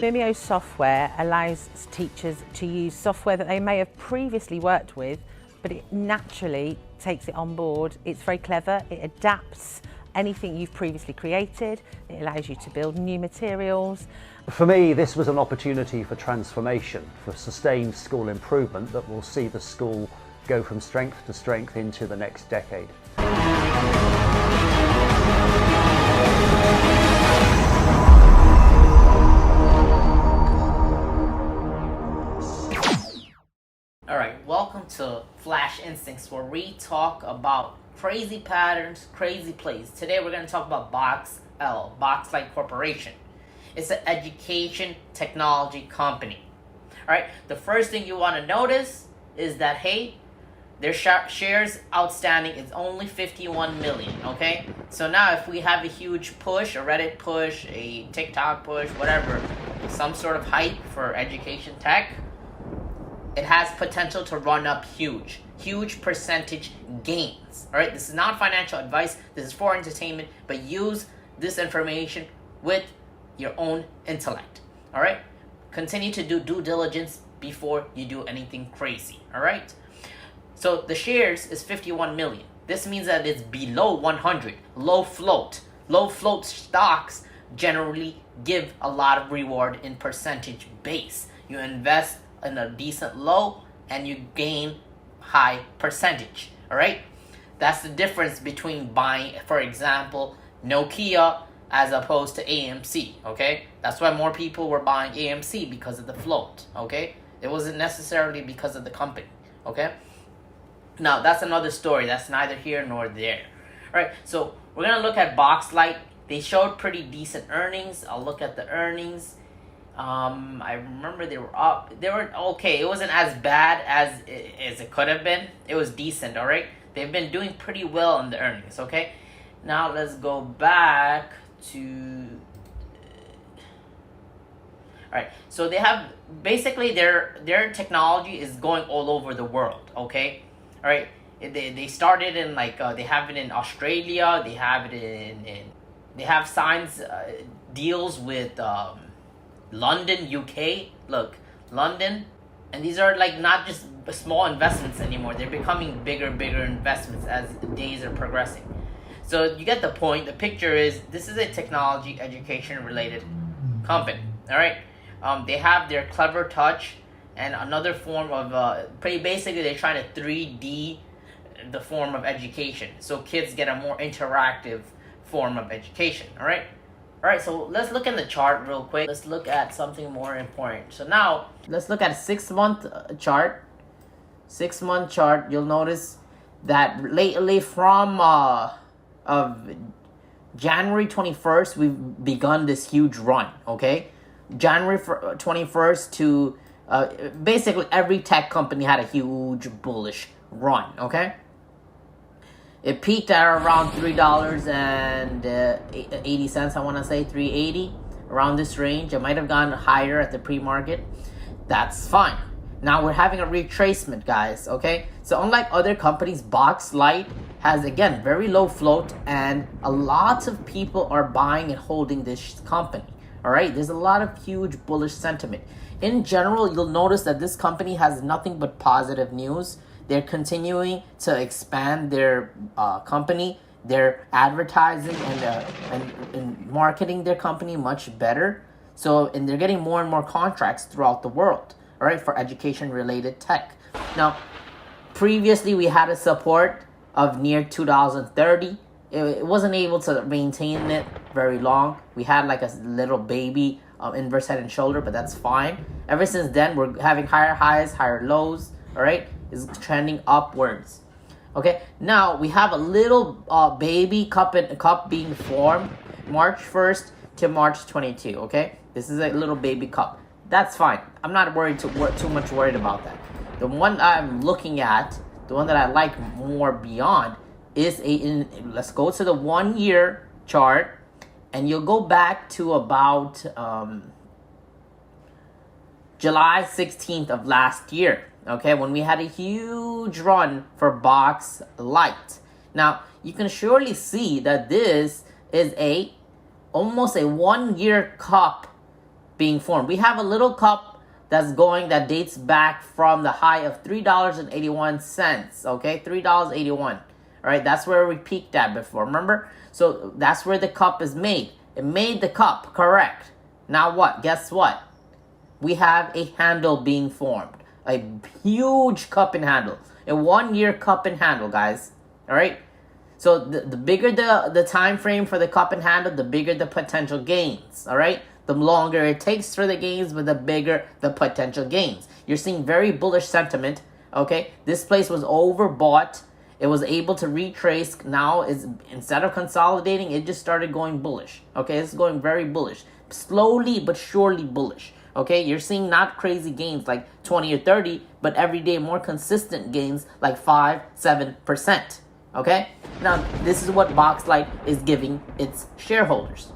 Vimeo software allows teachers to use software that they may have previously worked with, but it naturally takes it on board. It's very clever, it adapts anything you've previously created, it allows you to build new materials. For me, this was an opportunity for transformation, for sustained school improvement that will see the school go from strength to strength into the next decade. Alright, welcome to Flash Instincts, where we talk about crazy patterns, crazy plays. Today we're going to talk about BOXL, BOXLIGHT Corporation. It's an education technology company. Alright, the first thing you want to notice is that, hey, their shares outstanding is only 51 million, okay? So now if we have a huge push, a Reddit push, a TikTok push, whatever, some sort of hype for education tech, it has potential to run up huge percentage gains. All right, this is not financial advice. This is for entertainment, but use this information with your own intellect. All right, continue to do due diligence before you do anything crazy. All right, so the shares is 51 million. This means that it's below 100, low float. Low float stocks generally give a lot of reward in percentage base. You invest in a decent low and you gain high percentage. All right, that's the difference between buying, for example, Nokia as opposed to AMC. Okay, that's why more people were buying AMC, because of the float. Okay, it wasn't necessarily because of the company. Okay, now that's another story. That's neither here nor there. All right, so we're gonna look at BOXLIGHT. They showed pretty decent earnings. I'll look at the earnings. I remember they were up. They were okay. It wasn't as bad as it could have been. It was decent, all right? They've been doing pretty well in the earnings, okay? Now let's go back to... All right, so they have... Basically, their technology is going all over the world, okay? All right, they started in, like, they have it in Australia. They have it in they have signs, deals with... London, UK, look, London, and these are like not just small investments anymore. They're becoming bigger investments as the days are progressing. So you get the point. The picture is, this is a technology education related company. All right, they have their Clever Touch and another form of pretty basically they're trying to 3D the form of education, so kids get a more interactive form of education. All right. Alright, so let's look at the chart real quick. Let's look at something more important. So now, let's look at a 6-month chart. 6-month chart, you'll notice that lately from of January 21st, we've begun this huge run, okay? January 21st to basically every tech company had a huge bullish run, okay? It peaked at around $3.80, I want to say, $3.80, around this range. It might have gone higher at the pre-market. That's fine. Now we're having a retracement, guys, okay? So unlike other companies, BOXLIGHT has, again, very low float, and a lot of people are buying and holding this company, all right? There's a lot of huge bullish sentiment. In general, you'll notice that this company has nothing but positive news. They're continuing to expand their company. They're advertising and marketing their company much better. So, and they're getting more and more contracts throughout the world, all right, for education-related tech. Now, previously we had a support of near $2.30. It wasn't able to maintain it very long. We had like a little baby inverse head and shoulder, but that's fine. Ever since then, we're having higher highs, higher lows, all right? Is trending upwards. Okay, now we have a little baby cup being formed March 1st to March 22. Okay, this is a little baby cup. That's fine. I'm not too much worried about that. The one I'm looking at, the one that I like more beyond, is let's go to the 1 year chart, and you'll go back to about July 16th of last year. Okay, when we had a huge run for BOXLIGHT. Now, you can surely see that this is almost a 1 year cup being formed. We have a little cup that dates back from the high of $3.81. Okay, $3.81. All right, that's where we peaked at before. Remember? So that's where the cup is made. It made the cup, correct. Now what? Guess what? We have a handle being formed. A huge cup and handle. A 1-year cup and handle, guys. All right? So the bigger the time frame for the cup and handle, the bigger the potential gains. All right? The longer it takes for the gains, but the bigger the potential gains. You're seeing very bullish sentiment. Okay? This place was overbought. It was able to retrace. Now, instead of consolidating, it just started going bullish. Okay? It's going very bullish. Slowly but surely bullish. Okay, you're seeing not crazy gains like 20 or 30, but every day more consistent gains like 5-7%. Okay, now this is what BOXLIGHT is giving its shareholders.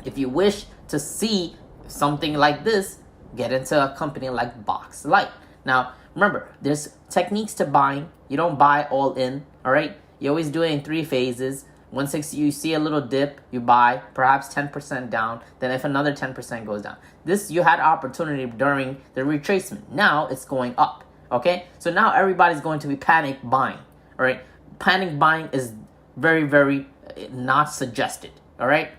If you wish to see something like this, get into a company like BOXLIGHT. Now, remember, there's techniques to buying. You don't buy all in, all right? You always do it in 3 phases. Once you see a little dip, you buy, perhaps 10% down. Then if another 10% goes down. This, you had opportunity during the retracement. Now it's going up, okay? So now everybody's going to be panic buying, all right? Panic buying is very, very not suggested, all right?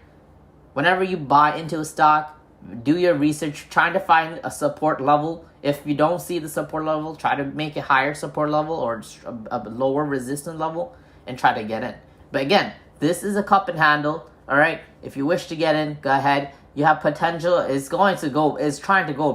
Whenever you buy into a stock, do your research, trying to find a support level. If you don't see the support level, try to make a higher support level or a lower resistance level and try to get in. But again, this is a cup and handle, all right? If you wish to get in, go ahead. You have potential. It's trying to go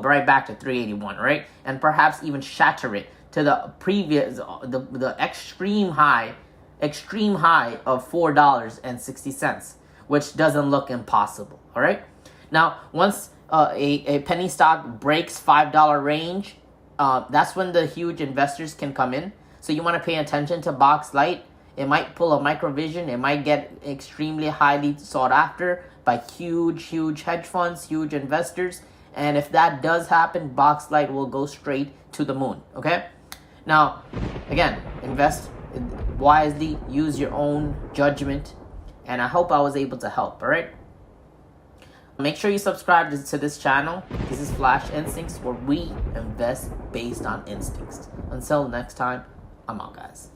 right back to 381, right? And perhaps even shatter it to the previous, the extreme high of $4.60, which doesn't look impossible, all right? Now, once a penny stock breaks $5 range, that's when the huge investors can come in. So you want to pay attention to BOXLIGHT. It might pull a microvision. It might get extremely highly sought after by huge hedge funds, huge investors. And if that does happen, BOXLIGHT will go straight to the moon, okay? Now, again, invest wisely, use your own judgment, and I hope I was able to help, all right? Make sure you subscribe to this channel. This is Flash Instincts, where we invest based on instincts. Until next time, I'm out, guys.